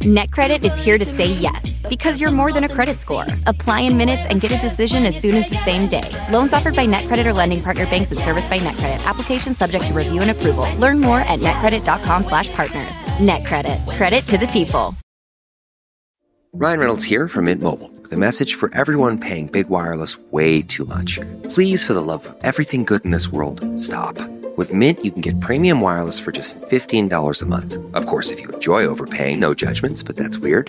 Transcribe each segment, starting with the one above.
NetCredit is here to say yes, because you're more than a credit score. Apply in minutes and get a decision as soon as the same day. Loans offered by NetCredit or lending partner banks and serviced by NetCredit. Application subject to review and approval. Learn more at netcredit.com/partners. NetCredit. Credit to the people. Ryan Reynolds here from Mint Mobile with a message for everyone paying big wireless way too much. Please, for the love of everything good in this world, stop. With Mint, you can get premium wireless for just $15 a month. Of course, if you enjoy overpaying, no judgments, but that's weird.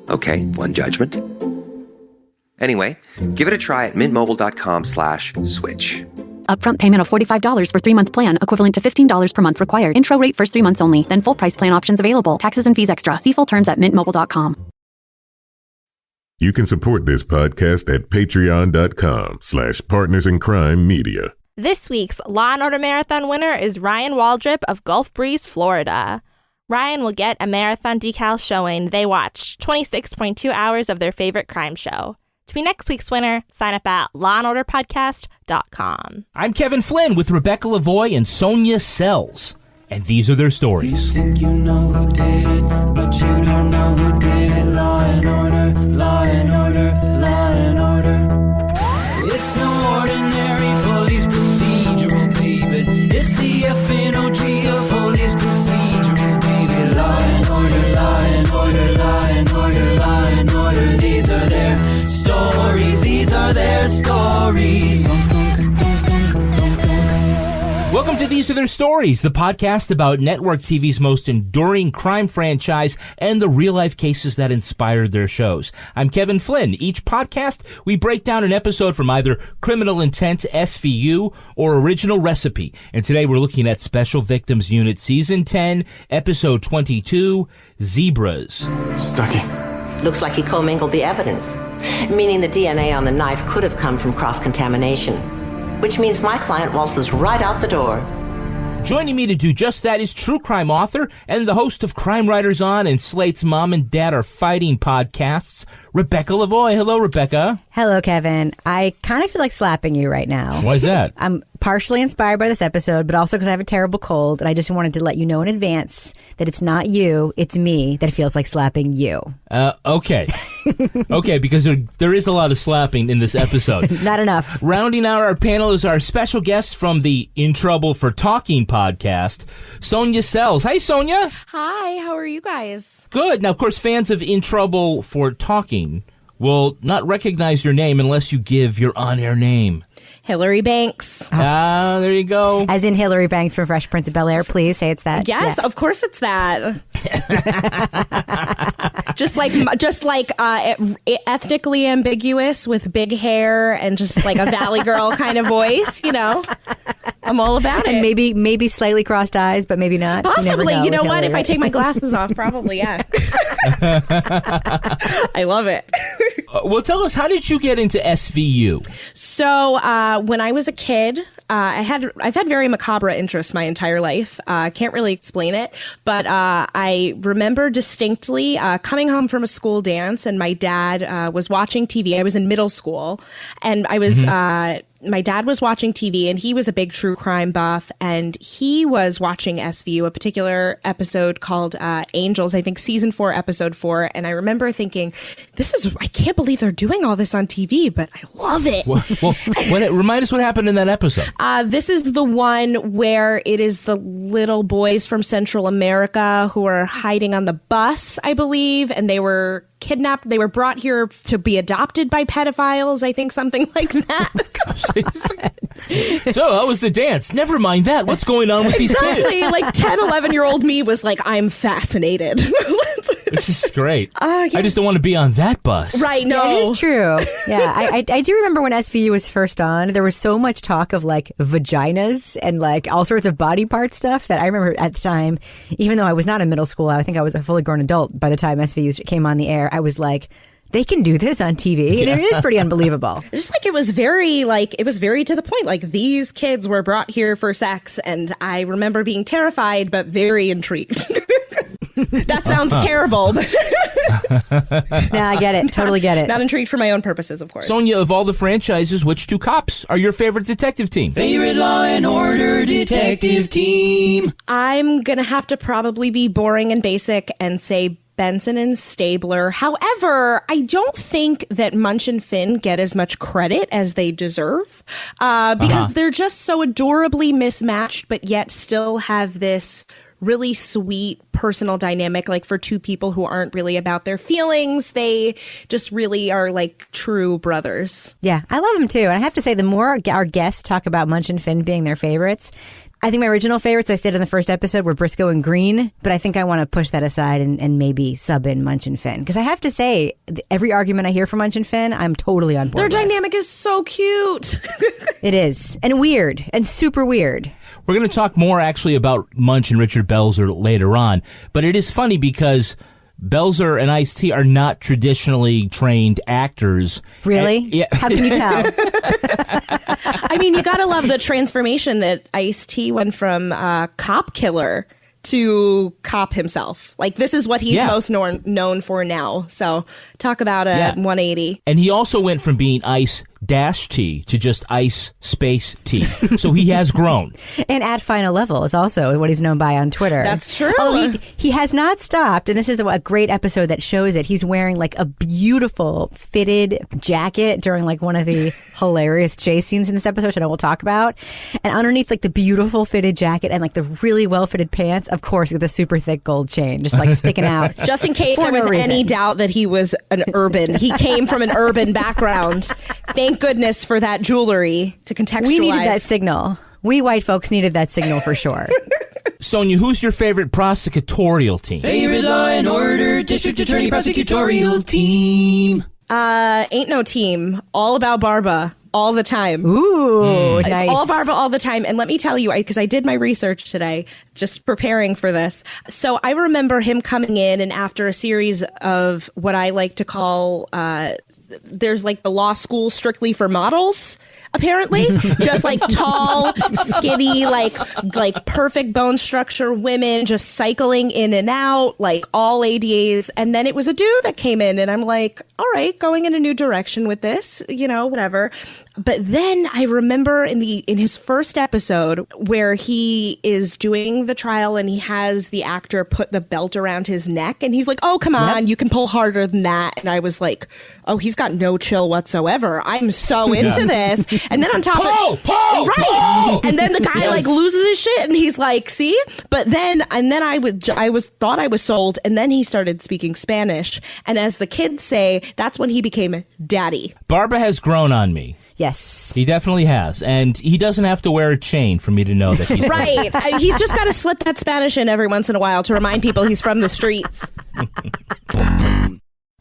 Okay, one judgment. Anyway, give it a try at mintmobile.com/switch. Upfront payment of $45 for 3-month plan, equivalent to $15 per month required. Intro rate first 3 months only, then full price plan options available. Taxes and fees extra. See full terms at mintmobile.com. You can support this podcast at patreon.com/partnersincrimemedia. This week's Law & Order Marathon winner is Ryan Waldrop of Gulf Breeze, Florida. Ryan will get a marathon decal showing they watched 26.2 hours of their favorite crime show. To be next week's winner, sign up at lawandorderpodcast.com. I'm Kevin Flynn with Rebecca Lavoie and Sonia Sells, and these are their stories. You think you know who did it, but you don't know who did it. Law and order, law and order, law and order. It's no ordinary police procedural, baby. It's the FNOG of police procedurals, baby. Law and order, law and order, law and order, law and order. These are their stories, these are their stories. Welcome to These Are Their Stories, the podcast about network TV's most enduring crime franchise and the real-life cases that inspired their shows. I'm Kevin Flynn. Each podcast, we break down an episode from either Criminal Intent, SVU, or Original Recipe. And today we're looking at Special Victims Unit Season 10, Episode 22, Zebras. Stuckey. Looks like he commingled the evidence, meaning the DNA on the knife could have come from cross-contamination, which means my client waltzes right out the door. Joining me to do just that is true crime author and the host of Crime Writers On and Slate's Mom and Dad Are Fighting podcasts, Rebecca Lavoie. Hello, Rebecca. Hello, Kevin. I kind of feel like slapping you right now. Why is that? I'm partially inspired by this episode, but also because I have a terrible cold, and I just wanted to let you know in advance that it's not you, it's me that feels like slapping you. Okay. Okay, because there is a lot of slapping in this episode. Not enough. Rounding out our panel is our special guest from the In Trouble for Talking podcast, Sonia Sells. Hi, Sonia. Hi, how are you guys? Good. Now, of course, fans of In Trouble for Talking will not recognize your name unless you give your on-air name. Hillary Banks. Ah, there you go. As in Hillary Banks from Fresh Prince of Bel-Air. Please say it's that. Yes, of course it's that. just like ethnically ambiguous with big hair and just like a Valley Girl kind of voice, you know. I'm all about it. And maybe slightly crossed eyes, but maybe not. Possibly. You know what? If I take my glasses off, probably, yeah. I love it. Well, tell us, how did you get into SVU? So when I was a kid, I've had very macabre interests my entire life. Can't really explain it, but I remember distinctly coming home from a school dance, and my dad was watching TV. I was in middle school, and I was my dad was watching TV, and he was a big true crime buff, and he was watching SVU, a particular episode called Angels, I think season 4, episode 4. And I remember thinking, I can't believe they're doing all this on TV, but I love it. Well, remind us what happened in that episode. This is the one where it is the little boys from Central America who are hiding on the bus, I believe, and they were kidnapped. They were brought here to be adopted by pedophiles, I think, something like that. So that was the dance. Never mind that. What's going on with these kids? Exactly. Like 10, 11-year-old me was like, I'm fascinated. This is great. Yeah. I just don't want to be on that bus. Right, no. Yeah, it is true. Yeah, I do remember when SVU was first on, there was so much talk of like vaginas and like all sorts of body part stuff that I remember at the time, even though I was not in middle school, I think I was a fully grown adult by the time SVU came on the air, I was like, they can do this on TV. Yeah. And it is pretty unbelievable. Just like it was very to the point. Like these kids were brought here for sex, and I remember being terrified but very intrigued. That sounds terrible. But no, I get it. Totally get it. Not intrigued for my own purposes, of course. Sonia, of all the franchises, which two cops are your favorite detective team? Favorite Law and Order detective team. I'm going to have to probably be boring and basic and say Benson and Stabler. However, I don't think that Munch and Fin get as much credit as they deserve because they're just so adorably mismatched, but yet still have this really sweet personal dynamic, like for two people who aren't really about their feelings. They just really are like true brothers. Yeah, I love them too. And I have to say, the more our guests talk about Munch and Fin being their favorites, I think my original favorites I stated in the first episode were Briscoe and Green, but I think I want to push that aside and maybe sub in Munch and Fin. Because I have to say, every argument I hear from Munch and Fin, I'm totally on board Their with. dynamic is so cute. It is. And weird. And super weird. We're going to talk more actually about Munch and Richard Belzer later on, but it is funny because Belzer and Ice-T are not traditionally trained actors. Really? Yeah. How can you tell? I mean, you gotta love the transformation that Ice-T went from cop killer to cop himself. Like, this is what he's most known for now. So talk about a 180. And he also went from being Ice-T to just Ice-T. So he has grown. And at Final Level is also what he's known by on Twitter. That's true. Oh, he has not stopped. And this is a great episode that shows it. He's wearing like a beautiful fitted jacket during like one of the hilarious chase scenes in this episode, which I know we'll talk about. And underneath like the beautiful fitted jacket and like the really well fitted pants, of course, with the super thick gold chain just like sticking out. Just in case there was any doubt that he was an urban. He came from an urban background. Thank goodness for that jewelry to contextualize. We needed that signal. We white folks needed that signal for sure. Sonia, who's your favorite prosecutorial team? Favorite Law and Order District Attorney Prosecutorial Team. Ain't no team. All about Barba. All the time. Ooh, It's nice. all Barba all the time. And let me tell you, because I did my research today, just preparing for this. So I remember him coming in, and after a series of what I like to call, there's like the law school strictly for models, apparently. Just like tall, skinny, like perfect bone structure women just cycling in and out, like all ADAs. And then it was a dude that came in, and I'm like, all right, going in a new direction with this, whatever. But then I remember in his first episode where he is doing the trial and he has the actor put the belt around his neck and he's like, oh, come on, you can pull harder than that. And I was like, oh, he's got no chill whatsoever. I'm so into this. And then on top of right. And then the guy like loses his shit and he's like, see? But then I thought I was sold. And then he started speaking Spanish. And as the kids say, that's when he became daddy. Barba has grown on me. Yes. He definitely has. And he doesn't have to wear a chain for me to know that he's right. He's just got to slip that Spanish in every once in a while to remind people he's from the streets.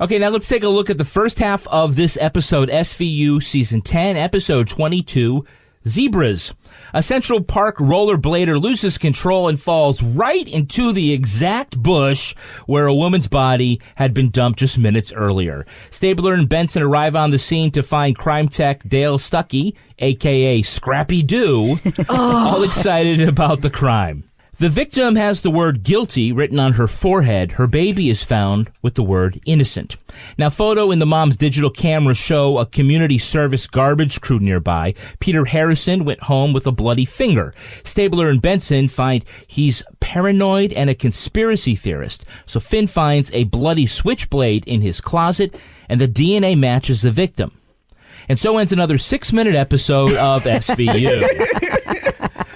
Okay, now let's take a look at the first half of this episode, SVU Season 10, Episode 22, Zebras. A Central Park rollerblader loses control and falls right into the exact bush where a woman's body had been dumped just minutes earlier. Stabler and Benson arrive on the scene to find crime tech Dale Stuckey, a.k.a. Scrappy Doo, all excited about the crime. The victim has the word guilty written on her forehead. Her baby is found with the word innocent. Now, photo in the mom's digital camera show a community service garbage crew nearby. Peter Harrison went home with a bloody finger. Stabler and Benson find he's paranoid and a conspiracy theorist. So Finn finds a bloody switchblade in his closet, and the DNA matches the victim. And so ends another 6-minute episode of SVU.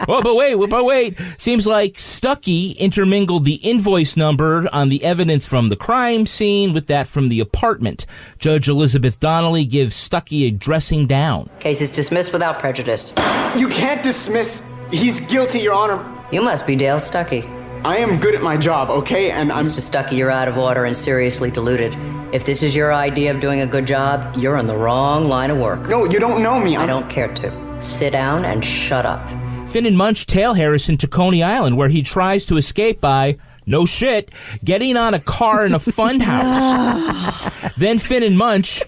Oh, but wait. Seems like Stuckey intermingled the invoice number on the evidence from the crime scene with that from the apartment. Judge Elizabeth Donnelly gives Stuckey a dressing down. Case is dismissed without prejudice. You can't dismiss. He's guilty, Your Honor. You must be Dale Stuckey. I am good at my job, okay? And I'm... Mr. Stuckey, you're out of order and seriously deluded. If this is your idea of doing a good job, you're in the wrong line of work. No, you don't know me. I don't care to. Sit down and shut up. Finn and Munch tail Harrison to Coney Island, where he tries to escape by, no shit, getting on a car in a fun house. Then Finn and Munch,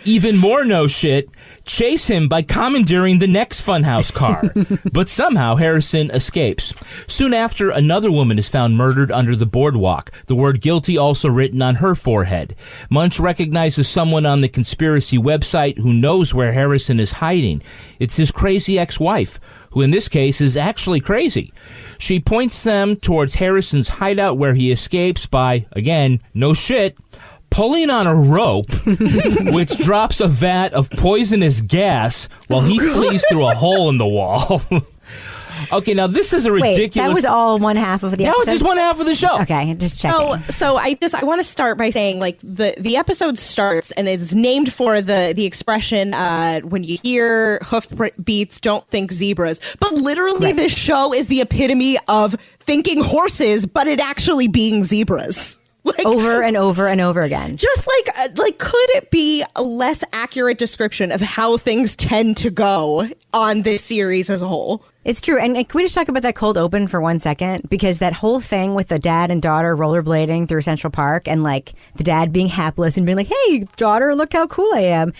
even more no shit, chase him by commandeering the next funhouse car. But somehow Harrison escapes. Soon after, another woman is found murdered under the boardwalk, the word guilty also written on her forehead. Munch recognizes someone on the conspiracy website who knows where Harrison is hiding. It's his crazy ex-wife, who in this case is actually crazy. She points them towards Harrison's hideout where he escapes by, again, no shit, pulling on a rope, which drops a vat of poisonous gas while he flees through a hole in the wall. Okay, now this is a ridiculous... Wait, that was all one half of the episode? That was just one half of the show. Okay, just checking. So I want to start by saying, like, the episode starts and is named for the expression, when you hear hoof beats, don't think zebras. But literally this show is the epitome of thinking horses, but it actually being zebras. Like, over and over and over again. Just like, could it be a less accurate description of how things tend to go on this series as a whole? It's true. And can we just talk about that cold open for 1 second? Because that whole thing with the dad and daughter rollerblading through Central Park and like the dad being hapless and being like, hey, daughter, look how cool I am.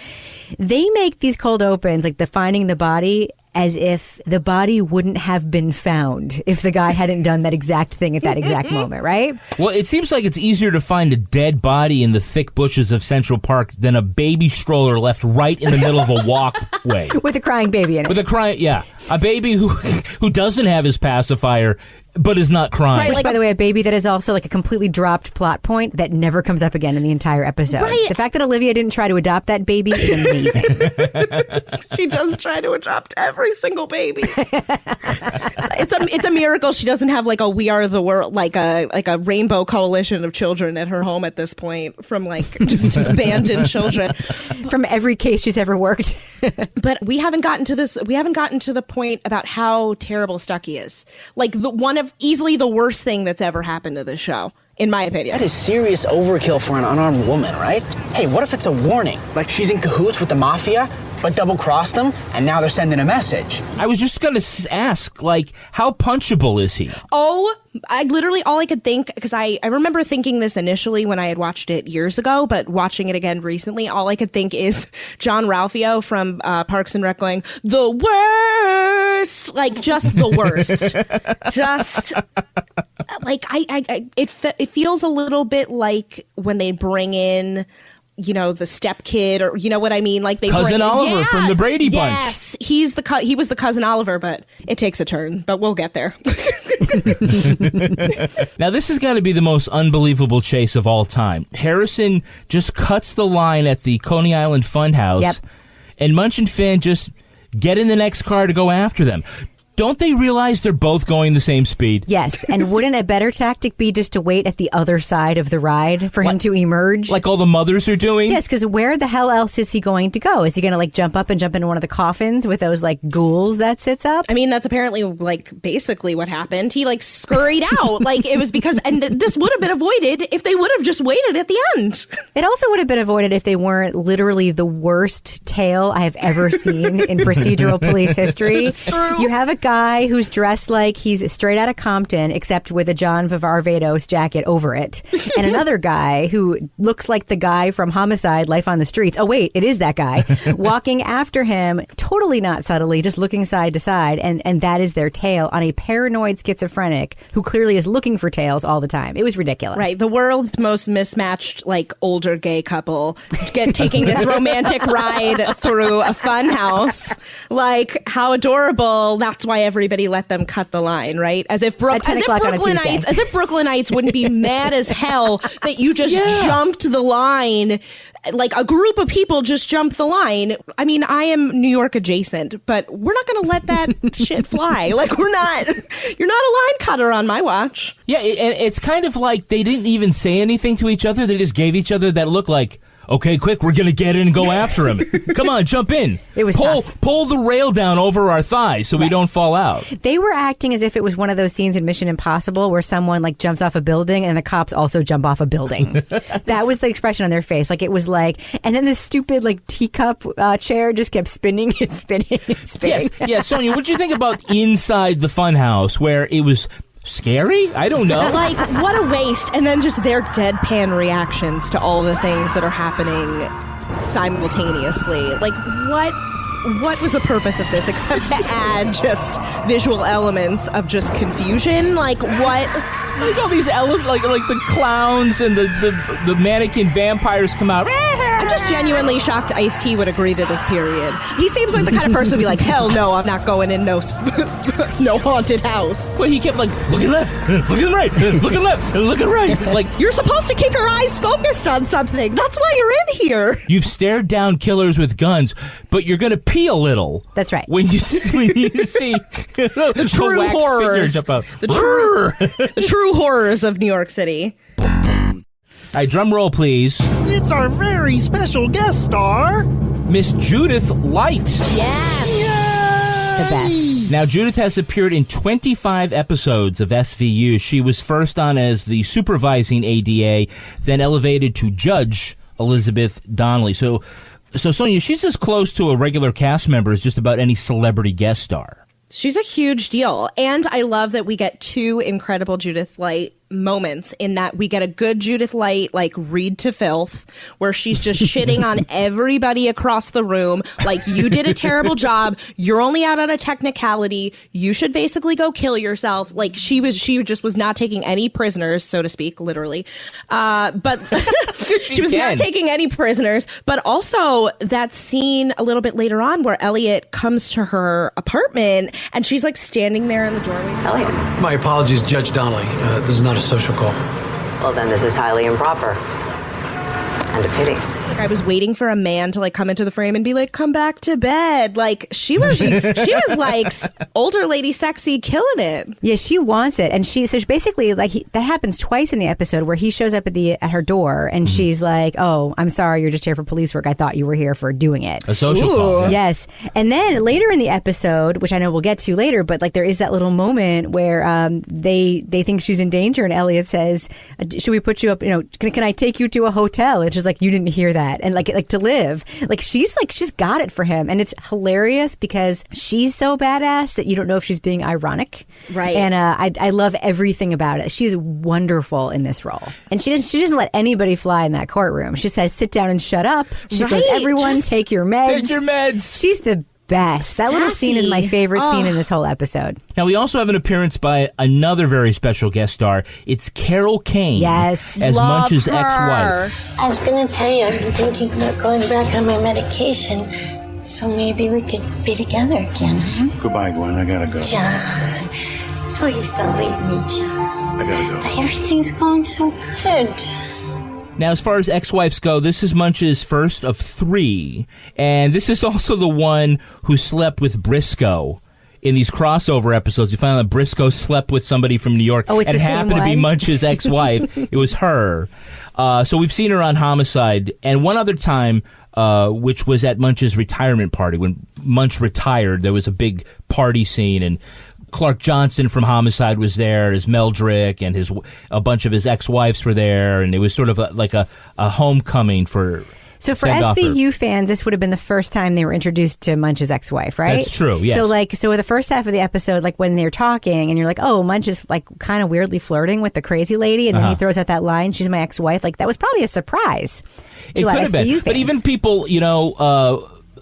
They make these cold opens, like the finding the body, as if the body wouldn't have been found if the guy hadn't done that exact thing at that exact moment, right? Well, it seems like it's easier to find a dead body in the thick bushes of Central Park than a baby stroller left right in the middle of a walkway. With a crying baby in it. With a crying, yeah. A baby who doesn't have his pacifier, but is not crying. Right, which, by the way, a baby that is also like a completely dropped plot point that never comes up again in the entire episode. Right. The fact that Olivia didn't try to adopt that baby is amazing. She does try to adopt every single baby. It's a miracle she doesn't have like a We Are the World, like a rainbow coalition of children at her home at this point from like just abandoned children. From every case she's ever worked. But we haven't gotten to this. We haven't gotten to the point about how terrible Stuckey is. Like one of easily the worst thing that's ever happened to this show, in my opinion. That is serious overkill for an unarmed woman, right? Hey, what if it's a warning? Like she's in cahoots with the mafia, but double-crossed them, and now they're sending a message. I was just going to ask, like, how punchable is he? I literally, all I could think, because I remember thinking this initially when I had watched it years ago, but watching it again recently, all I could think is John Ralphio from Parks and Rec going, the worst! Like, just the worst. Just, like, it feels a little bit like when they bring in, you know, the step kid, or you know what I mean? Like they Cousin Oliver from the Brady Bunch. Yes, he was the Cousin Oliver, but it takes a turn. But we'll get there. Now, this has got to be the most unbelievable chase of all time. Harrison just cuts the line at the Coney Island Funhouse, and Munch and Fin just get in the next car to go after them. Don't they realize they're both going the same speed? Yes, and wouldn't a better tactic be just to wait at the other side of the ride for him to emerge? Like all the mothers are doing? Yes, because where the hell else is he going to go? Is he going to like jump up and jump into one of the coffins with those like ghouls that sits up? I mean, that's apparently like basically what happened. He like scurried out. Like it was because, and this would have been avoided if they would have just waited at the end. It also would have been avoided if they weren't literally the worst tale I have ever seen in procedural police history. It's true. You have a guy who's dressed like he's straight out of Compton, except with a John Varvatos jacket over it, and another guy who looks like the guy from Homicide: Life on the Streets. Oh wait, it is that guy walking after him, totally not subtly, just looking side to side, and that is their tale on a paranoid schizophrenic who clearly is looking for tails all the time. It was ridiculous. Right, the world's most mismatched, like older gay couple taking this romantic ride through a fun house. Like how adorable! That's why everybody let them cut the line, right? As if Brooklynites wouldn't be mad as hell that you just jumped the line. Like a group of people just jumped the line. I mean, I am New York adjacent, but we're not going to let that shit fly. Like you're not a line cutter on my watch. Yeah, and it's kind of like they didn't even say anything to each other. They just gave each other that look like, okay, quick, we're going to get in and go after him. Come on, jump in. It was tough. Pull the rail down over our thighs so we don't fall out. They were acting as if it was one of those scenes in Mission Impossible where someone like jumps off a building and the cops also jump off a building. That was the expression on their face. Like it was like, and then this stupid like teacup chair just kept spinning and spinning and spinning. Yes, yeah, Sonia, what did you think about inside the funhouse where it was scary? I don't know. Like, what a waste. And then just their deadpan reactions to all the things that are happening simultaneously. Like, what was the purpose of this except to add just visual elements of just confusion? Like, what? Like all these like the clowns and the mannequin vampires come out. I I'm just genuinely shocked Ice-T would agree to this period. He seems like the kind of person who'd be like, hell no, I'm not going in no haunted house. Well, he kept like, looking left, looking right, looking left, and looking right. Like, you're supposed to keep your eyes focused on something. That's why you're in here. You've stared down killers with guns, but you're going to pee a little. That's right. When you see the true horrors. The true horrors of New York City. All right, drum roll, please. It's our very special guest star, Miss Judith Light. Yes. The best. Now, Judith has appeared in 25 episodes of SVU. She was first on as the supervising ADA, then elevated to Judge Elizabeth Donnelly. So Sonia, she's as close to a regular cast member as just about any celebrity guest star. She's a huge deal. And I love that we get two incredible Judith Light moments in that we get a good Judith Light, like, read to filth, where she's just shitting on everybody across the room. Like, you did a terrible job. You're only out on a technicality. You should basically go kill yourself. Like, she just was not taking any prisoners, so to speak, literally. But she was not taking any prisoners. But also that scene a little bit later on where Elliot comes to her apartment and she's like standing there in the doorway. Elliot. My apologies, Judge Donnelly. This is not a social call. Well, then this is highly improper. And a pity. Like, I was waiting for a man to like come into the frame and be like, come back to bed. Like, she was like older lady sexy, killing it. Yeah, she wants it. And so she basically, like, that happens twice in the episode where he shows up at her door and she's like, oh, I'm sorry, you're just here for police work. I thought you were here for doing it. A social call. Yeah. Yes. And then later in the episode, which I know we'll get to later, but like there is that little moment where they think she's in danger and Elliot says, should we put you up, can I take you to a hotel? And she's like, you didn't hear that. And like to live, she's got it for him. And it's hilarious because she's so badass that you don't know if she's being ironic. Right. And I love everything about it. She's wonderful in this role. And she doesn't let anybody fly in that courtroom. She says, sit down and shut up. She goes, everyone take your meds. Take your meds. She's the best. That little scene is my favorite scene in this whole episode. Now, we also have an appearance by another very special guest star. It's Carol Kane. Yes. As Love Munch's her. ex-wife. I was going to tell you, I'm thinking about going back on my medication, so maybe we could be together again, huh? Goodbye, Gwen. I gotta go. John, please don't leave me, John. I gotta go. But everything's going so good. Now, as far as ex-wives go, this is Munch's first of 3. And this is also the one who slept with Briscoe. In these crossover episodes, you find out that Briscoe slept with somebody from New York. Oh, it's and the it same happened to be one? Munch's ex-wife. It was her. So we've seen her on Homicide. And one other time, which was at Munch's retirement party. When Munch retired, there was a big party scene. And Clark Johnson from Homicide was there as Meldrick, and a bunch of his ex-wives were there, and it was sort of like a homecoming for. So for SVU fans, this would have been the first time they were introduced to Munch's ex-wife, right? That's true. Yes. So the first half of the episode, like when they're talking, and you're like, oh, Munch is like kind of weirdly flirting with the crazy lady, and then he throws out that line, "She's my ex-wife." Like that was probably a surprise. It could have been, but even people,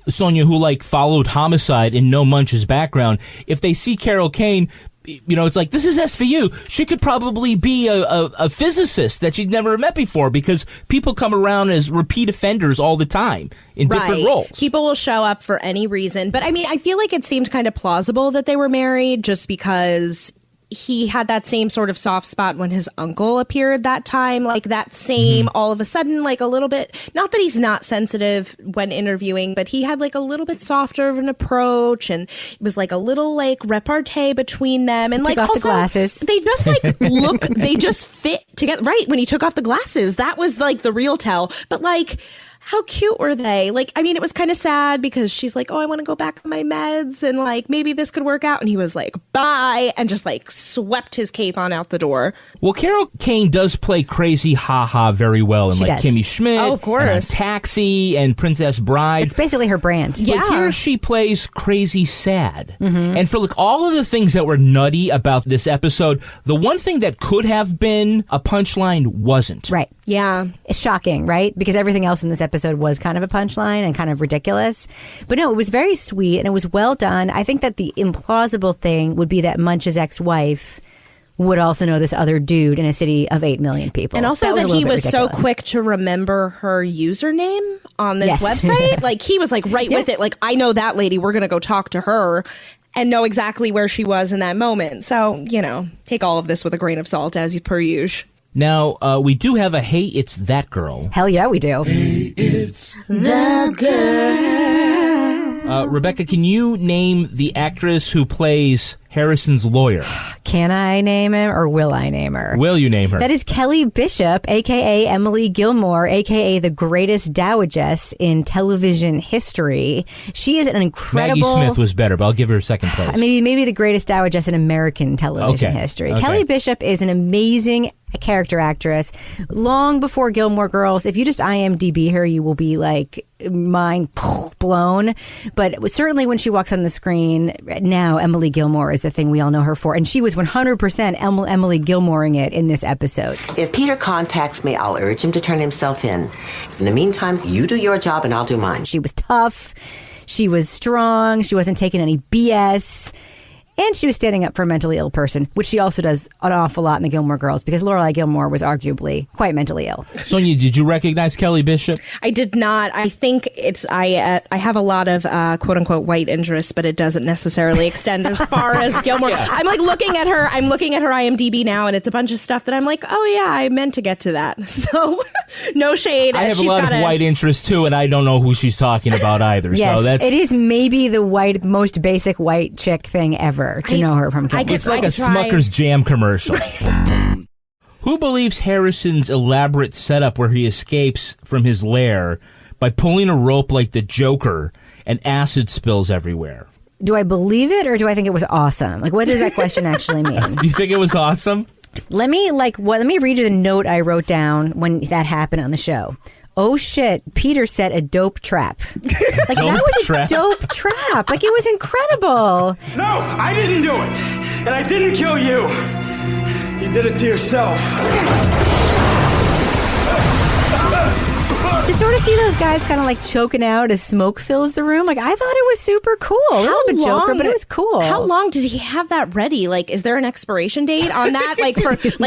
Sonia, who like followed Homicide and know Munch's background, if they see Carol Kane, it's like, this is SVU. She could probably be a physicist that she'd never met before, because people come around as repeat offenders all the time in different roles. People will show up for any reason. But I mean, I feel like it seemed kind of plausible that they were married just because he had that same sort of soft spot when his uncle appeared that time, like that same all of a sudden, like a little bit, not that he's not sensitive when interviewing, but he had like a little bit softer of an approach, and it was like a little like repartee between them. And he like took off the glasses. They just like they just fit together. Right. When he took off the glasses, that was like the real tell. But like, how cute were they? Like, I mean, it was kind of sad because she's like, oh, I want to go back on my meds and like maybe this could work out. And he was like, bye, and just like swept his cape on out the door. Well, Carol Kane does play crazy haha very well in Kimmy Schmidt. Oh, of course. And Taxi and Princess Bride. It's basically her brand. But here she plays crazy sad. And for like all of the things that were nutty about this episode, the one thing that could have been a punchline wasn't. Right. Yeah. It's shocking, right? Because everything else in this episode was kind of a punchline and kind of ridiculous. But no, it was very sweet and it was well done. I think that the implausible thing would be that Munch's ex-wife would also know this other dude in a city of 8 million people. And also that he was so ridiculous. quick to remember her username on this website. Like, he was like right with it. Like, I know that lady. We're going to go talk to her and know exactly where she was in that moment. So, take all of this with a grain of salt, as per usual. Now, we do have a Hey, It's That Girl. Hell yeah, we do. Hey, it's that girl. Rebecca, can you name the actress who plays Harrison's lawyer? Can I name him or will I name her? Will you name her? That is Kelly Bishop, a.k.a. Emily Gilmore, a.k.a. the greatest dowagess in television history. She is an incredible... Maggie Smith was better, but I'll give her second place. Maybe the greatest dowagess in American television history. Okay. Kelly Bishop is an amazing character actress. Long before Gilmore Girls, if you just IMDb her, you will be like mind blown. But certainly when she walks on the screen now, Emily Gilmore is the thing we all know her for. And she was 100% Emily Gilmoring it in this episode. If Peter contacts me, I'll urge him to turn himself in. In the meantime, you do your job and I'll do mine. She was tough. She was strong. She wasn't taking any BS. And she was standing up for a mentally ill person, which she also does an awful lot in the Gilmore Girls, because Lorelai Gilmore was arguably quite mentally ill. Sonia, did you recognize Kelly Bishop? I did not. I think I have a lot of quote unquote white interests, but it doesn't necessarily extend as far as Gilmore. Yeah. I'm like looking at her IMDb now, and it's a bunch of stuff that I'm like, oh yeah, I meant to get to that. So no shade. I have a lot of white interests too, and I don't know who she's talking about either. Yes, so it is maybe the most basic white chick thing ever. To know her from Gilmore. It's like a Smucker's Jam commercial. Who believes Harrison's elaborate setup where he escapes from his lair by pulling a rope like the Joker and acid spills everywhere? Do I believe it or do I think it was awesome? Like, what does that question actually mean? Do you think it was awesome? Let me read you the note I wrote down when that happened on the show. Oh shit, Peter set a dope trap. Like, that was a dope trap. Like, it was incredible. No, I didn't do it. And I didn't kill you. You did it to yourself. To sort of see those guys kind of like choking out as smoke fills the room, like, I thought it was super cool. A little bit Joker, but it was cool. How long did he have that ready? Like, is there an expiration date on that?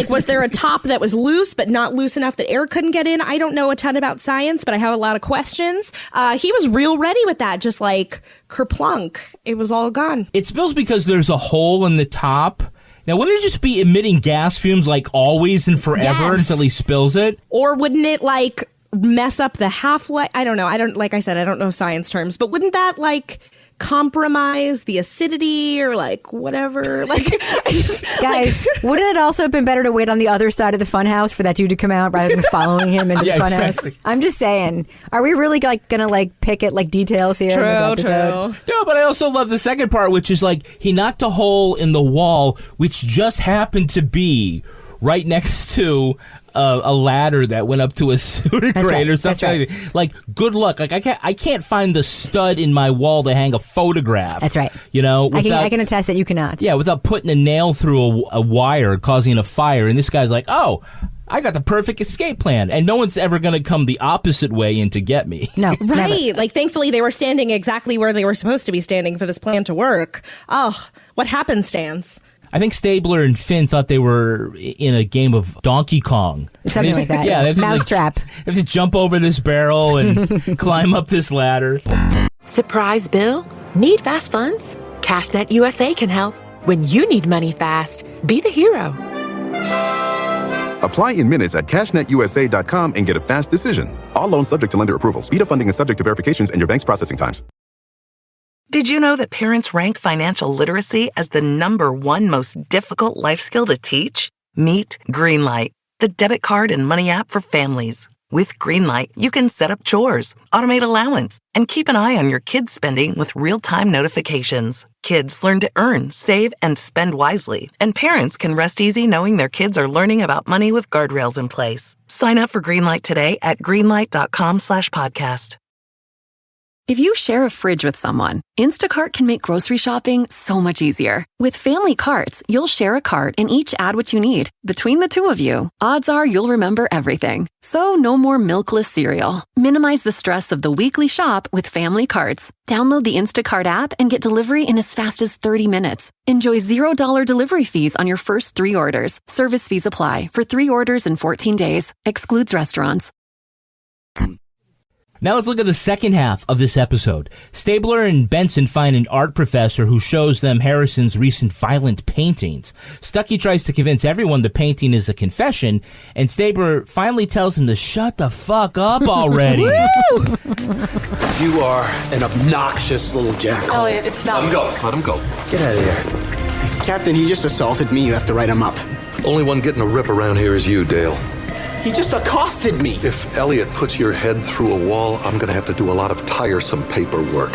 Was there a top that was loose but not loose enough that air couldn't get in? I don't know a ton about science, but I have a lot of questions. He was real ready with that, just like kerplunk. It was all gone. It spills because there's a hole in the top. Now, wouldn't it just be emitting gas fumes like always and forever until he spills it? Or wouldn't it like mess up the half-life? I don't know. Like I said, I don't know science terms, but wouldn't that like compromise the acidity or like whatever? Like, guys, wouldn't it also have been better to wait on the other side of the funhouse for that dude to come out rather than following him into the funhouse? Exactly. I'm just saying, are we really like gonna like pick at like details here in this episode? True. No, but I also love the second part, which is like he knocked a hole in the wall, which just happened to be right next to a ladder that went up to a sewer grate or something. Like, good luck. Like, I can't find the stud in my wall to hang a photograph. That's right. You know, I can attest that you cannot. Yeah, without putting a nail through a wire, causing a fire. And this guy's like, oh, I got the perfect escape plan, and no one's ever going to come the opposite way in to get me. No, right. Never. Like, thankfully, they were standing exactly where they were supposed to be standing for this plan to work. Oh, what happenstance. I think Stabler and Finn thought they were in a game of Donkey Kong. Something like that. Yeah, Mousetrap. They have to jump over this barrel and climb up this ladder. Surprise bill? Need fast funds? CashNet USA can help. When you need money fast, be the hero. Apply in minutes at cashnetusa.com and get a fast decision. All loans subject to lender approval. Speed of funding is subject to verifications and your bank's processing times. Did you know that parents rank financial literacy as the #1 most difficult life skill to teach? Meet Greenlight, the debit card and money app for families. With Greenlight, you can set up chores, automate allowance, and keep an eye on your kids' spending with real-time notifications. Kids learn to earn, save, and spend wisely, and parents can rest easy knowing their kids are learning about money with guardrails in place. Sign up for Greenlight today at greenlight.com/podcast. If you share a fridge with someone, Instacart can make grocery shopping so much easier. With family carts, you'll share a cart and each add what you need. Between the two of you, odds are you'll remember everything. So no more milkless cereal. Minimize the stress of the weekly shop with family carts. Download the Instacart app and get delivery in as fast as 30 minutes. Enjoy $0 delivery fees on your first 3 orders. Service fees apply for 3 orders in 14 days. Excludes restaurants. Now let's look at the second half of this episode. Stabler and Benson find an art professor who shows them Harrison's recent violent paintings. Stuckey tries to convince everyone the painting is a confession, and Stabler finally tells him to shut the fuck up already. You are an obnoxious little jackhole. Elliot, it's not. Let him go. Let him go. Get out of here. Captain, he just assaulted me. You have to write him up. Only one getting a rip around here is you, Dale. He just accosted me. If Elliot puts your head through a wall, I'm going to have to do a lot of tiresome paperwork.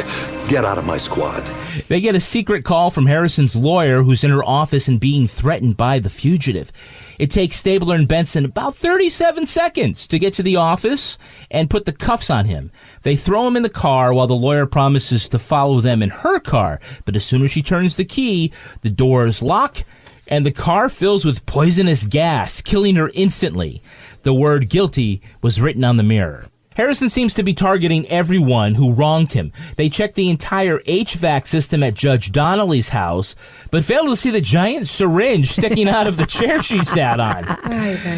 Get out of my squad. They get a secret call from Harrison's lawyer, who's in her office and being threatened by the fugitive. It takes Stabler and Benson about 37 seconds to get to the office and put the cuffs on him. They throw him in the car while the lawyer promises to follow them in her car. But as soon as she turns the key, the doors lock and the car fills with poisonous gas, killing her instantly. The word guilty was written on the mirror. Harrison seems to be targeting everyone who wronged him. They check the entire HVAC system at Judge Donnelly's house, but fail to see the giant syringe sticking out of the chair she sat on.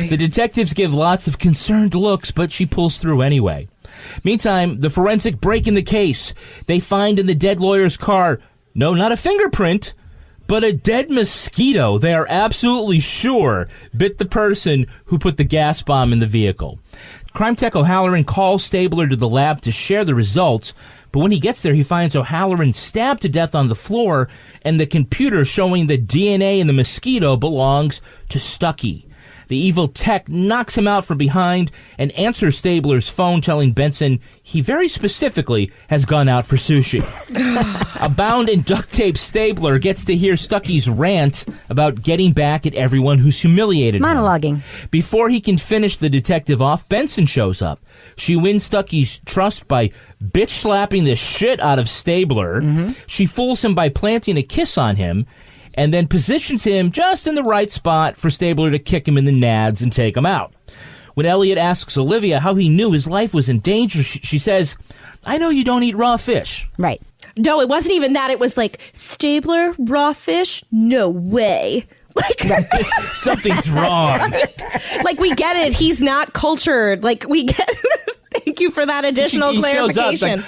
The detectives give lots of concerned looks, but she pulls through anyway. Meantime, the forensic break in the case. They find in the dead lawyer's car, no, not a fingerprint, but a dead mosquito they are absolutely sure bit the person who put the gas bomb in the vehicle. Crime Tech O'Halloran calls Stabler to the lab to share the results, but when he gets there, he finds O'Halloran stabbed to death on the floor and the computer showing the DNA in the mosquito belongs to Stuckey. The evil tech knocks him out from behind and answers Stabler's phone, telling Benson he very specifically has gone out for sushi. A bound and duct tape Stabler gets to hear Stuckey's rant about getting back at everyone who's humiliated him. Monologuing. Before he can finish the detective off, Benson shows up. She wins Stuckey's trust by bitch-slapping the shit out of Stabler. She fools him by planting a kiss on him, and then positions him just in the right spot for Stabler to kick him in the nads and take him out. When Elliot asks Olivia how he knew his life was in danger, she says, I know you don't eat raw fish. Right. No, it wasn't even that. It was like, Stabler, raw fish? No way. Like, something's wrong. Like, we get it. He's not cultured. Like, we get Thank you for that additional clarification.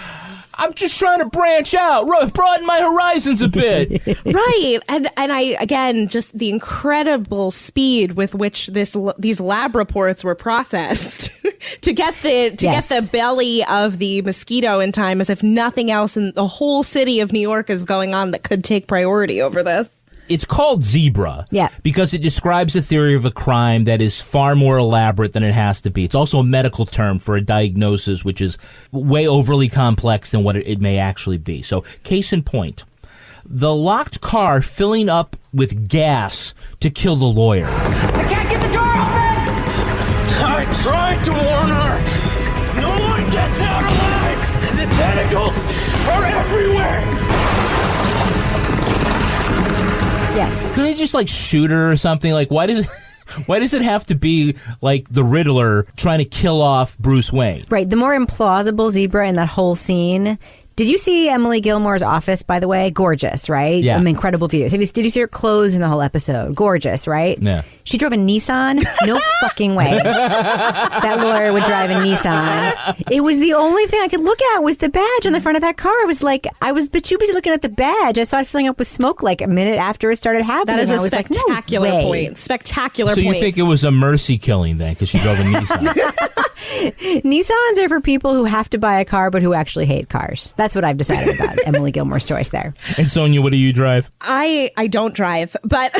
I'm just trying to branch out, broaden my horizons a bit. Right. And I, again, just the incredible speed with which these lab reports were processed to get the belly of the mosquito in time, as if nothing else in the whole city of New York is going on that could take priority over this. It's called Zebra because it describes a theory of a crime that is far more elaborate than it has to be. It's also a medical term for a diagnosis which is way overly complex than what it may actually be. So, case in point, the locked car filling up with gas to kill the lawyer. I can't get the door open! I tried to warn her! No one gets out alive! The tentacles are everywhere! Yes. Could they just shoot her or something? Why does it have to be like the Riddler trying to kill off Bruce Wayne? Right. The more implausible Zebra in that whole scene. Did you see Emily Gilmore's office, by the way? Gorgeous, right? Yeah. Incredible views. Did you see her clothes in the whole episode? Gorgeous, right? Yeah. She drove a Nissan? No fucking way. That lawyer would drive a Nissan. It was the only thing I could look at was the badge on the front of that car. I was too busy looking at the badge. I saw it filling up with smoke a minute after it started happening. That is a spectacular point. Spectacular point. So you think it was a mercy killing then because she drove a Nissan? Nissans are for people who have to buy a car but who actually hate cars. That's what I've decided about Emily Gilmore's choice there. And Sonia, what do you drive? I don't drive, but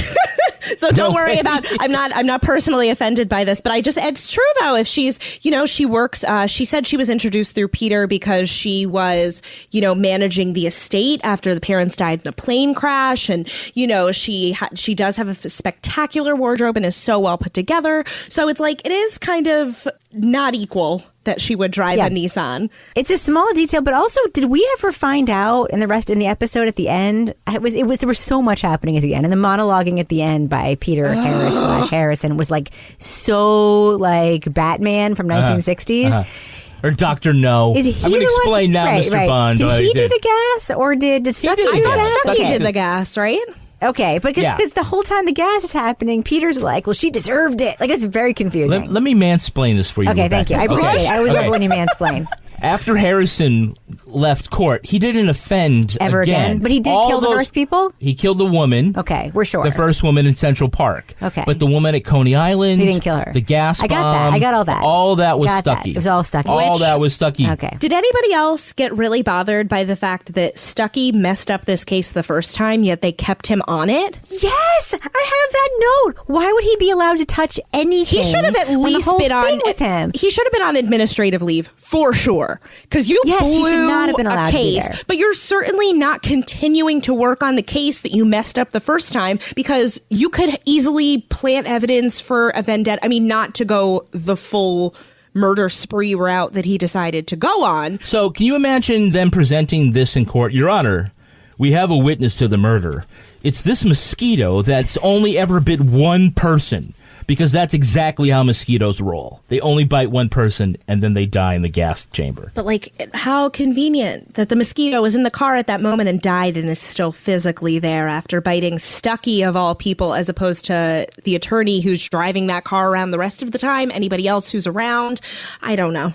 so don't worry about. I'm not personally offended by this, but it's true though. If she's she works. She said she was introduced through Peter because she was managing the estate after the parents died in a plane crash, and she does have a spectacular wardrobe and is so well put together. So it's it is kind of not equal that she would drive a Nissan. It's a small detail, but also, did we ever find out in the episode at the end? There was so much happening at the end, and the monologuing at the end by Peter Harris/Harrison was like so like Batman from 1960s. Or Dr. No. I'm going to explain now, Mr. Bond. Did he do the gas, or did Stuckey do the gas? Stuckey did the gas, right? Okay, because the whole time the gas is happening, Peter's like, well, she deserved it. Like, it's very confusing. Let me mansplain this for you, Okay, Rebecca. thank you. I appreciate it. I always love when you mansplain. After Harrison left court, he didn't offend ever again. But he did kill the first people? He killed the woman. Okay, we're sure. The first woman in Central Park. Okay. But the woman at Coney Island. He didn't kill her. The gas bomb. I got that. I got all that. All that was got Stuckey. That. It was all Stuckey. All that was Stuckey. Okay. Did anybody else get really bothered by the fact that Stuckey messed up this case the first time, yet they kept him on it? Yes! I have that note. Why would he be allowed to touch anything? He should have at least been on with him. He should have been on administrative leave for sure. Because you he blew should not have been allowed a case, to be there. but you're certainly not continuing to work on the case that you messed up the first time, because you could easily plant evidence for a vendetta. I mean, not to go the full murder spree route that he decided to go on. So can you imagine them presenting this in court? Your Honor, we have a witness to the murder. It's this mosquito that's only ever bit one person. Because that's exactly how mosquitoes roll. They only bite one person, and then they die in the gas chamber. But, like, how convenient that the mosquito was in the car at that moment and died and is still physically there after biting Stuckey, of all people, as opposed to the attorney who's driving that car around the rest of the time, anybody else who's around. I don't know.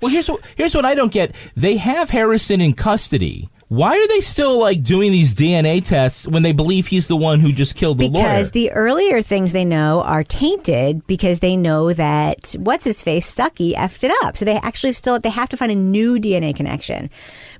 Well, here's what I don't get. They have Harrison in custody. Why are they still, like, doing these DNA tests when they believe he's the one who just killed the lawyer? Because the earlier things they know are tainted, because they know that what's-his-face, Stuckey, effed it up. So they actually they have to find a new DNA connection.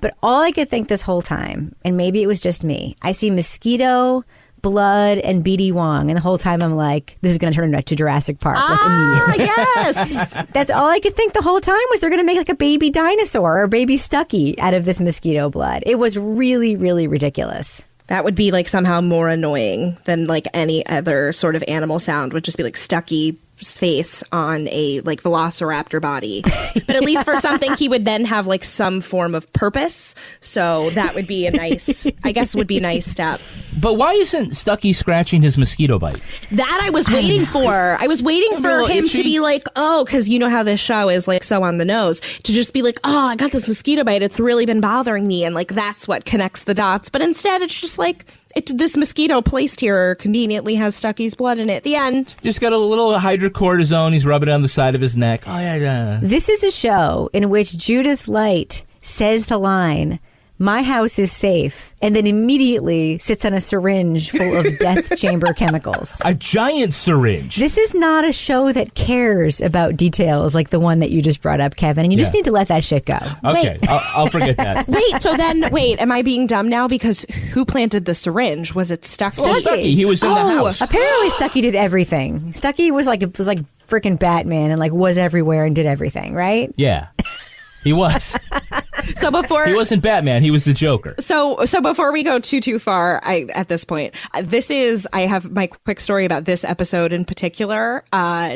But all I could think this whole time, and maybe it was just me, I see mosquito, blood, and BD Wong, and the whole time I'm like, this is going to turn into Jurassic Park. Immediately. Yes! That's all I could think the whole time, was they're going to make like a baby dinosaur or baby Stuckey out of this mosquito blood. It was really, really ridiculous. That would be like somehow more annoying than like any other sort of animal sound. Would just be like Stuckey's face on a like velociraptor body. But at least for something, he would then have like some form of purpose. So that would be a nice, I guess would be a nice step. But why isn't Stuckey scratching his mosquito bite? That I was waiting for. I was waiting for him to be like, oh, because you know how this show is like so on the nose, to just be like, oh, I got this mosquito bite. It's really been bothering me. And like, that's what connects the dots. But instead, it's just like, this mosquito placed here conveniently has Stuckey's blood in it. At the end. Just got a little hydrocortisone. He's rubbing it on the side of his neck. Oh, yeah. This is a show in which Judith Light says the line, "My house is safe," and then immediately sits on a syringe full of death chamber chemicals. A giant syringe. This is not a show that cares about details like the one that you just brought up, Kevin, and you just need to let that shit go. Okay, I'll forget that. Wait, am I being dumb now? Because who planted the syringe? Was it Stuckey? Oh, Stuckey. He was in the house. Apparently Stuckey did everything. Stuckey was like freaking Batman and like was everywhere and did everything, right? Yeah. He was. So before he wasn't Batman, he was the Joker. So before we go too far, at this point, I have my quick story about this episode in particular.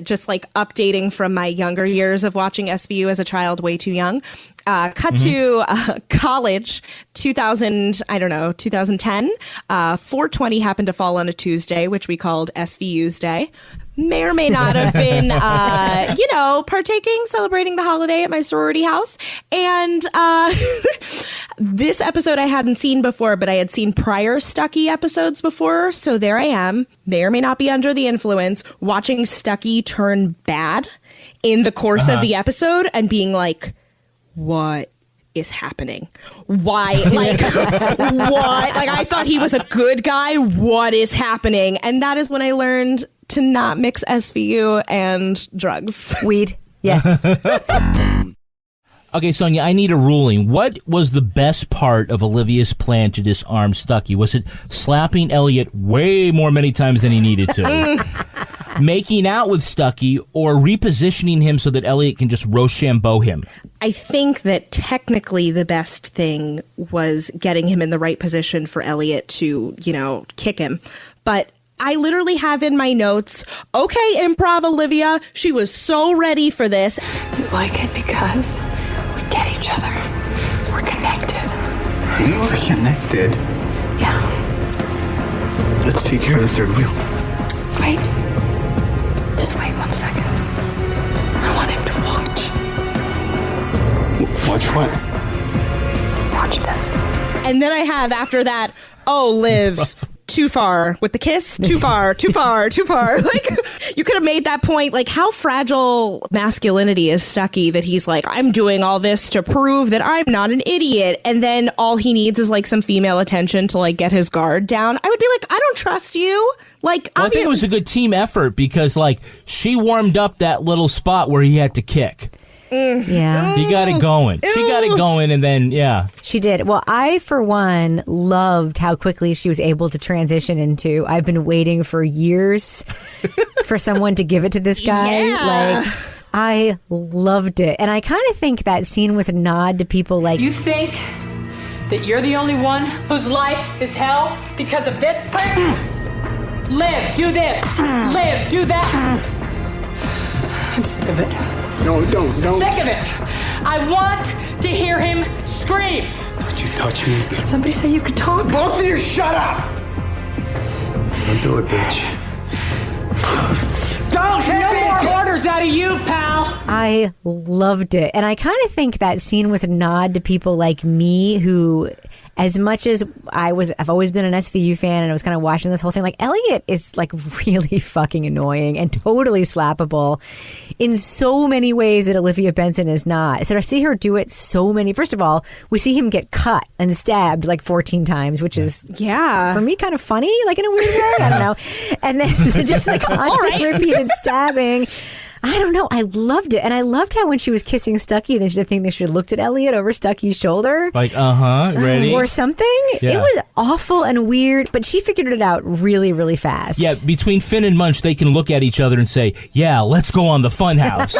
Just like updating from my younger years of watching SVU as a child, way too young. Cut to college, 2010. 420 happened to fall on a Tuesday, which we called SVU's Day. May or may not have been, celebrating the holiday at my sorority house. And this episode I hadn't seen before, but I had seen prior Stuckey episodes before. So there I am, may or may not be under the influence, watching Stuckey turn bad in the course of the episode and being like, what is happening? Why? Like, what? Like, I thought he was a good guy. What is happening? And that is when I learned to not mix SVU and drugs. Weed. Yes. Okay, Sonia, I need a ruling. What was the best part of Olivia's plan to disarm Stuckey? Was it slapping Elliot many times than he needed to? Making out with Stuckey, or repositioning him so that Elliot can just Rochambeau him? I think that technically the best thing was getting him in the right position for Elliot to, kick him. But I literally have in my notes, okay, improv Olivia. She was so ready for this. You like it because we get each other. We're connected. You are connected? Yeah. Let's take care of the third wheel. Wait. Just wait 1 second. I want him to watch. Watch what? Watch this. And then I have after that, oh, Liv, too far with the kiss, too far, too far, too far. Like, you could have made that point. Like, how fragile masculinity is Stuckey that he's like, I'm doing all this to prove that I'm not an idiot. And then all he needs is like some female attention to like get his guard down. I would be like, I don't trust you. Like, well, I think it was a good team effort because like she warmed up that little spot where he had to kick. Yeah. He got it going. She got it going, and then, yeah. She did. Well, I, for one, loved how quickly she was able to transition into, I've been waiting for years for someone to give it to this guy. Yeah. Like, I loved it. And I kind of think that scene was a nod to people like... You think that you're the only one whose life is hell because of this prick? Live, do this. Live, do that. I'm sick of it. No, don't. Sick of it. I want to hear him scream. Don't you touch me. Did somebody say you could talk? Both of you, shut up! Don't do it, bitch. Don't hit No me! more orders out of you, pal. I loved it. And I kind of think that scene was a nod to people like me who, as much as I've always been an SVU fan and I was kind of watching this whole thing, like Elliot is like really fucking annoying and totally slappable in so many ways that Olivia Benson is not. So to see her do it so many, first of all, we see him get cut and stabbed like 14 times, which is, for me, kind of funny, like in a weird way. I don't know. And then just like constant repeated stabbing. I don't know. I loved it. And I loved how when she was kissing Stuckey, then the thing they should have looked at Elliot over Stuckey's shoulder. Like, ready? Or something. Yeah. It was awful and weird, but she figured it out really, really fast. Yeah, between Finn and Munch, they can look at each other and say, yeah, let's go on the fun house.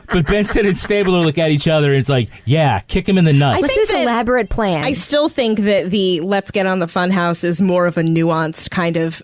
But Benson and Stabler look at each other and it's like, yeah, kick him in the nuts. What's this elaborate plan? I still think that the let's get on the fun house is more of a nuanced kind of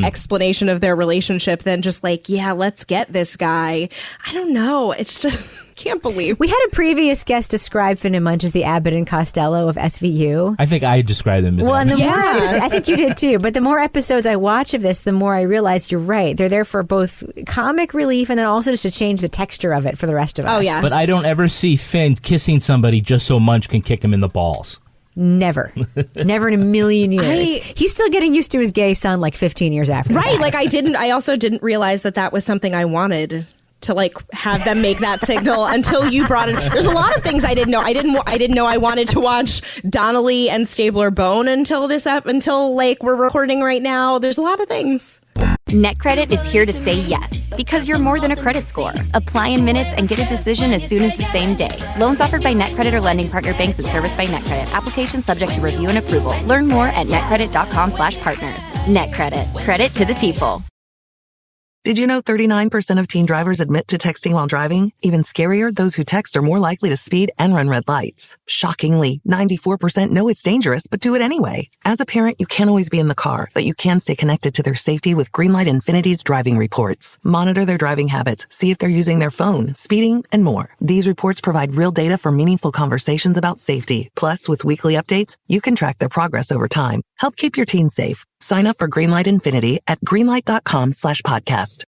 explanation of their relationship than just like, yeah, let's get this guy. I don't know. It's just, can't believe. We had a previous guest describe Finn and Munch as the Abbott and Costello of SVU. I think I described them as well, and the Abbott. more episodes, I think you did too, but the more episodes I watch of this, the more I realized you're right. They're there for both comic relief and then also just to change the texture of it for the rest of us. Oh, yeah. But I don't ever see Finn kissing somebody just so Munch can kick him in the balls. Never. Never in a million years. He's still getting used to his gay son like 15 years after. Right. Like I also didn't realize that was something I wanted to like have them make that signal until you brought it. There's a lot of things I didn't know. I didn't know I wanted to watch Donnelly and Stabler bone until like we're recording right now. There's a lot of things. NetCredit is here to say yes, because you're more than a credit score. Apply in minutes and get a decision as soon as the same day. Loans offered by NetCredit or lending partner banks and serviced by NetCredit. Application subject to review and approval. Learn more at netcredit.com/partners. NetCredit. Credit to the people. Did you know 39% of teen drivers admit to texting while driving? Even scarier, those who text are more likely to speed and run red lights. Shockingly, 94% know it's dangerous, but do it anyway. As a parent, you can't always be in the car, but you can stay connected to their safety with Greenlight Infinity's driving reports. Monitor their driving habits, see if they're using their phone, speeding, and more. These reports provide real data for meaningful conversations about safety. Plus, with weekly updates, you can track their progress over time. Help keep your teens safe. Sign up for Greenlight Infinity at greenlight.com/podcast.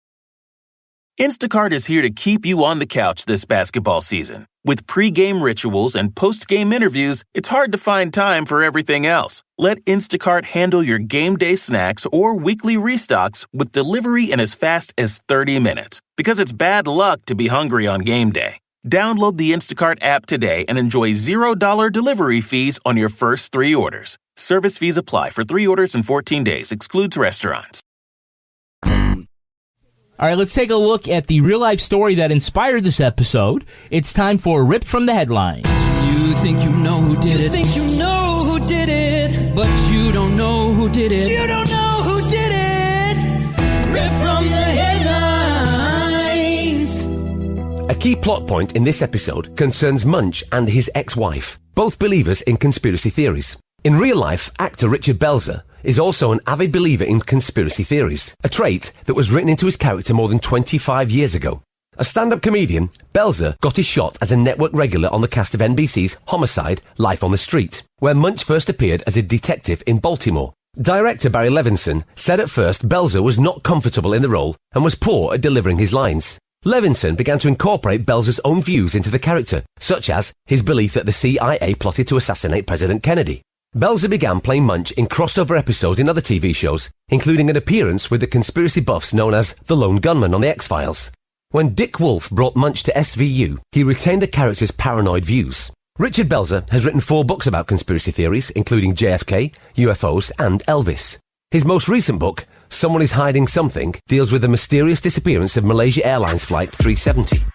Instacart is here to keep you on the couch this basketball season. With pre-game rituals and post-game interviews, it's hard to find time for everything else. Let Instacart handle your game day snacks or weekly restocks with delivery in as fast as 30 minutes. Because it's bad luck to be hungry on game day. Download the Instacart app today and enjoy $0 delivery fees on your first 3 orders. Service fees apply for 3 orders in 14 days. Excludes restaurants. All right, let's take a look at the real-life story that inspired this episode. It's time for Ripped from the Headlines. You think you know who did it. You think you know who did it. But you don't know who did it. You don't know who did it. Ripped from the headlines. A key plot point in this episode concerns Munch and his ex-wife, both believers in conspiracy theories. In real life, actor Richard Belzer is also an avid believer in conspiracy theories, a trait that was written into his character more than 25 years ago. A stand-up comedian, Belzer got his shot as a network regular on the cast of NBC's Homicide: Life on the Street, where Munch first appeared as a detective in Baltimore. Director Barry Levinson said at first Belzer was not comfortable in the role and was poor at delivering his lines. Levinson began to incorporate Belzer's own views into the character, such as his belief that the CIA plotted to assassinate President Kennedy. Belzer began playing Munch in crossover episodes in other TV shows, including an appearance with the conspiracy buffs known as the Lone Gunman on The X-Files. When Dick Wolf brought Munch to SVU, he retained the character's paranoid views. Richard Belzer has written 4 books about conspiracy theories, including JFK, UFOs, and Elvis. His most recent book, Someone is Hiding Something, deals with the mysterious disappearance of Malaysia Airlines Flight 370.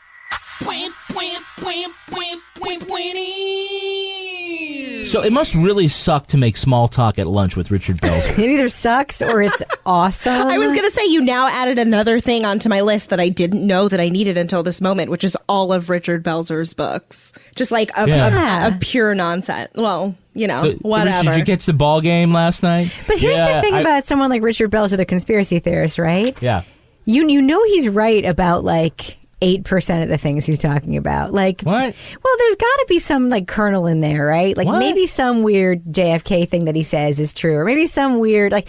So it must really suck to make small talk at lunch with Richard Belzer. It either sucks or it's awesome. I was going to say, you now added another thing onto my list that I didn't know that I needed until this moment, which is all of Richard Belzer's books. Just like a pure nonsense. Well, you know, So, whatever. Did you catch the ball game last night? But here's the thing about someone like Richard Belzer, the conspiracy theorist, right? Yeah. You know he's right about like 8% of the things he's talking about. Like, what? Well, there's got to be some like kernel in there, right? Like maybe some weird JFK thing that he says is true, or maybe some weird, like,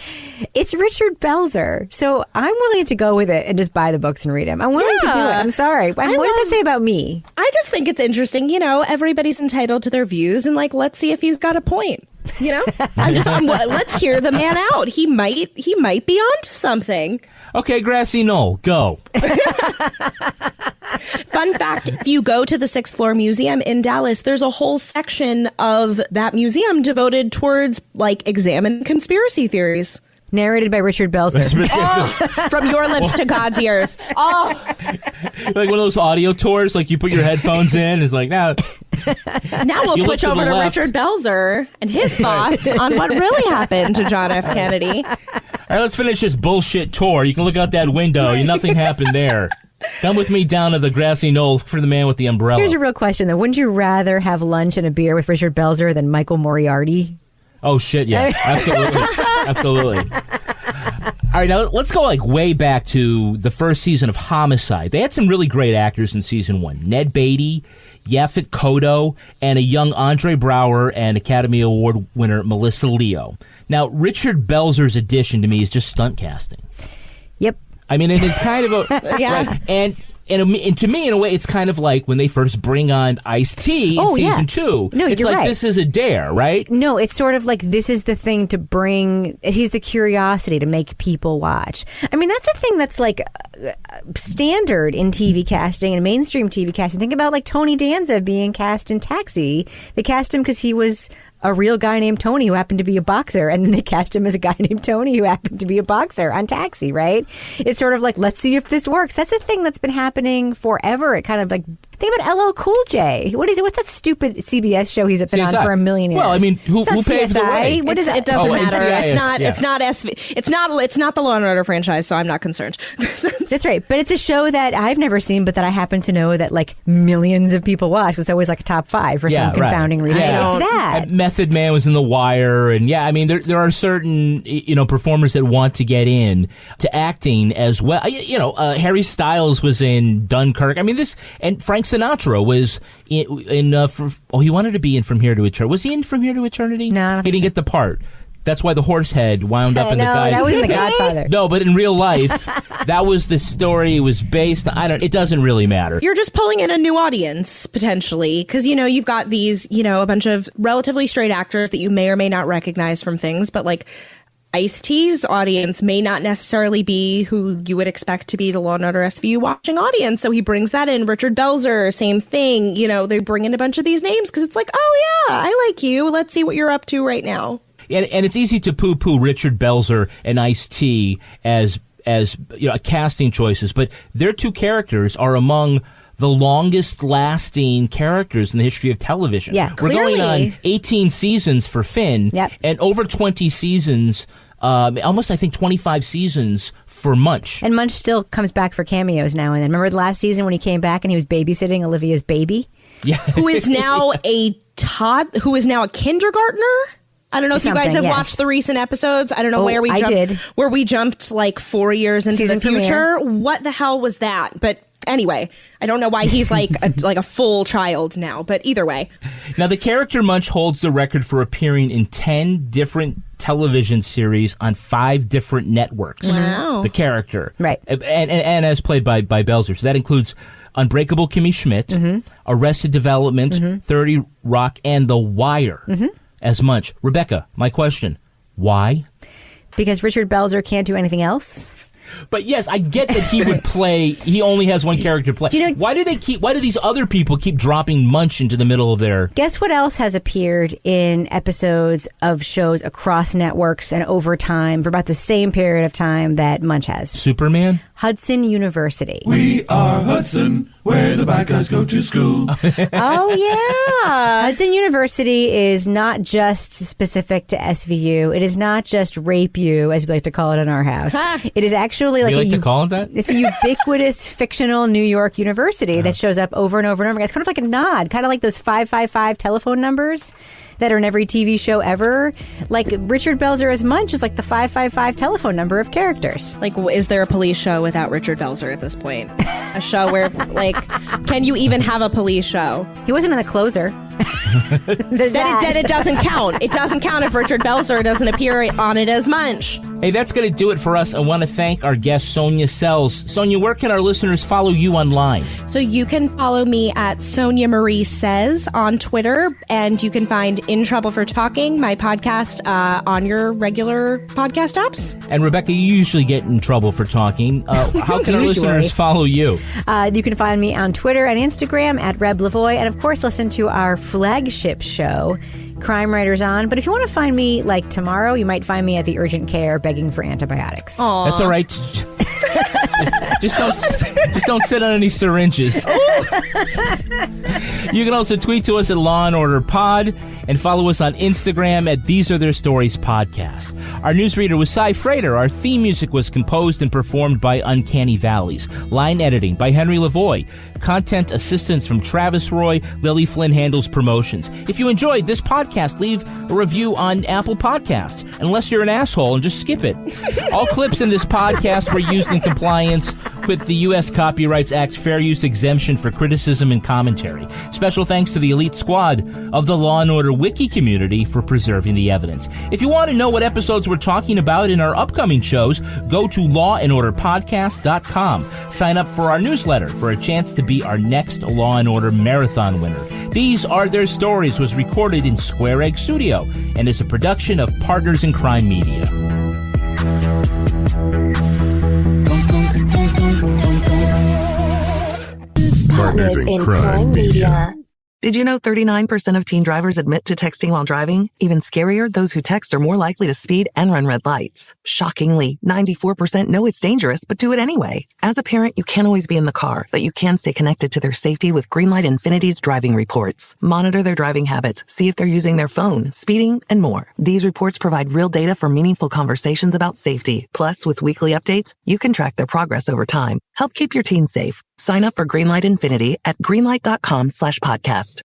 it's Richard Belzer. So I'm willing to go with it and just buy the books and read them. I'm willing to do it. I'm sorry. What does that say about me? I just think it's interesting. You know, everybody's entitled to their views, and like, let's see if he's got a point. You know, let's hear the man out. He might be onto something. Okay, Grassy Knoll, go. Fun fact, if you go to the 6th Floor Museum in Dallas, there's a whole section of that museum devoted towards like examining conspiracy theories. Narrated by Richard Belzer. From your lips to God's ears. Oh, like one of those audio tours, like you put your headphones in, it's like, now we'll switch over to Richard Belzer and his thoughts on what really happened to John F. Kennedy. All right, let's finish this bullshit tour. You can look out that window. Nothing happened there. Come with me down to the grassy knoll for the man with the umbrella. Here's a real question, though. Wouldn't you rather have lunch and a beer with Richard Belzer than Michael Moriarty? Oh, shit, yeah. Absolutely. Absolutely. All right, now let's go like way back to the first season of Homicide. They had some really great actors in season 1. Ned Beatty, Yaphet Kotto, and a young Andre Braugher and Academy Award winner Melissa Leo. Now, Richard Belzer's addition to me is just stunt casting. Yep. I mean, it's kind of a... Yeah. Right, and to me, in a way, it's kind of like when they first bring on Ice-T in season 2. No, it's you're like right. This is a dare, right? No, it's sort of like this is the thing to bring. He's the curiosity to make people watch. I mean, that's a thing that's like standard in TV casting and mainstream TV casting. Think about like Tony Danza being cast in Taxi. They cast him because he was a real guy named Tony who happened to be a boxer, and then they cast him as a guy named Tony who happened to be a boxer on Taxi, right? It's sort of like, let's see if this works. That's a thing that's been happening forever. It kind of like, think about LL Cool J. What is it? What's that stupid CBS show he's been on for a million years? Well, I mean, who paved the way? What is it? It doesn't matter. NCIS, It's not the Law and Order franchise, so I'm not concerned. That's right. But it's a show that I've never seen, but that I happen to know that like millions of people watch. It's always like a top 5 for some confounding reason. Yeah. It's that. Method Man was in The Wire, and I mean, there are certain performers that want to get in to acting as well. Harry Styles was in Dunkirk. I mean, and Frank Sinatra was he wanted to be in From Here to Eternity. Was he in From Here to Eternity? No, he didn't get the part. That's why the horse head wound up in the guy's... that was in The Godfather. No, but in real life, that was the story. It was based on... It doesn't really matter. You're just pulling in a new audience, potentially, because, you've got these, a bunch of relatively straight actors that you may or may not recognize from things, but, like, Ice-T's audience may not necessarily be who you would expect to be the Law & Order SVU watching audience, so he brings that in. Richard Belzer, same thing. They bring in a bunch of these names because it's like, oh, yeah, I like you. Let's see what you're up to right now. And it's easy to poo-poo Richard Belzer and Ice-T as casting choices, but their two characters are among the longest-lasting characters in the history of television. Yeah, we're clearly. going on 18 seasons for Finn, and over 20 seasons. Almost, I think, 25 seasons for Munch. And Munch still comes back for cameos now and then. Remember the last season when he came back and he was babysitting Olivia's baby? Yeah. Who is now a kindergartner? I don't know if you guys have watched the recent episodes. I don't know where we jumped like 4 years into the future. What the hell was that? But anyway, I don't know why he's like a full child now, but either way. Now, the character Munch holds the record for appearing in 10 different television series on 5 different networks. Wow. The character. Right. And as played by Belzer. So that includes Unbreakable Kimmy Schmidt, Arrested Development, 30 Rock, and The Wire as Munch. Rebecca, my question, why? Because Richard Belzer can't do anything else. But yes, I get that he would play. He only has one character to play. Why do these other people keep dropping Munch into the middle of their? Guess what else has appeared in episodes of shows across networks and over time for about the same period of time that Munch has? Superman? Hudson University. We are Hudson, where the bad guys go to school. Oh, yeah. Hudson University is not just specific to SVU. It is not just Rape U, as we like to call it in our house. It is actually like to call it that? It's a ubiquitous fictional New York university that shows up over and over and over again. It's kind of like a nod, kind of like those 555 telephone numbers that are in every TV show ever. Like Richard Belzer as Munch is like the 555 telephone number of characters. Like, is there a police show without Richard Belzer at this point? A show where, like, can you even have a police show? He wasn't in The Closer. Then it doesn't count. It doesn't count if Richard Belzer doesn't appear on it as Munch. Hey, that's going to do it for us. I want to thank our guest, Sonia Sells. Sonia, where can our listeners follow you online? So you can follow me at Sonia Marie Says on Twitter, and you can find In Trouble for Talking, my podcast, on your regular podcast apps. And Rebecca, you usually get in trouble for talking. How can our listeners follow you? You can find me on Twitter and Instagram at Reb Lavoie, and of course listen to our flagship show, Crime Writers On. But if you want to find me like tomorrow, you might find me at the urgent care begging for antibiotics. Aww. That's all right. Just don't sit on any syringes. You can also tweet to us at Law & Order Pod and follow us on Instagram at These Are Their Stories Podcast. Our newsreader was Cy Frater. Our theme music was composed and performed by Uncanny Valleys. Line editing by Henry Lavoie. Content assistance from Travis Roy. Lily Flynn handles promotions. If you enjoyed this podcast, leave a review on Apple Podcasts, unless you're an asshole, and just skip it. All clips in this podcast were used in compliance with the U.S. Copyrights Act fair use exemption for criticism and commentary. Special thanks to the elite squad of the Law & Order Wiki community for preserving the evidence. If you want to know what episodes we're talking about in our upcoming shows, go to lawandorderpodcast.com. Sign up for our newsletter for a chance to be our next Law & Order Marathon winner. These Are Their Stories was recorded in Square Egg Studio and is a production of Partners in Crime Media. Partners in Crime Media. Did you know 39% of teen drivers admit to texting while driving? Even scarier, those who text are more likely to speed and run red lights. Shockingly, 94% know it's dangerous, but do it anyway. As a parent, you can't always be in the car, but you can stay connected to their safety with Greenlight Infinity's driving reports. Monitor their driving habits, see if they're using their phone, speeding, and more. These reports provide real data for meaningful conversations about safety. Plus, with weekly updates, you can track their progress over time. Help keep your teens safe. Sign up for Greenlight Infinity at greenlight.com/podcast.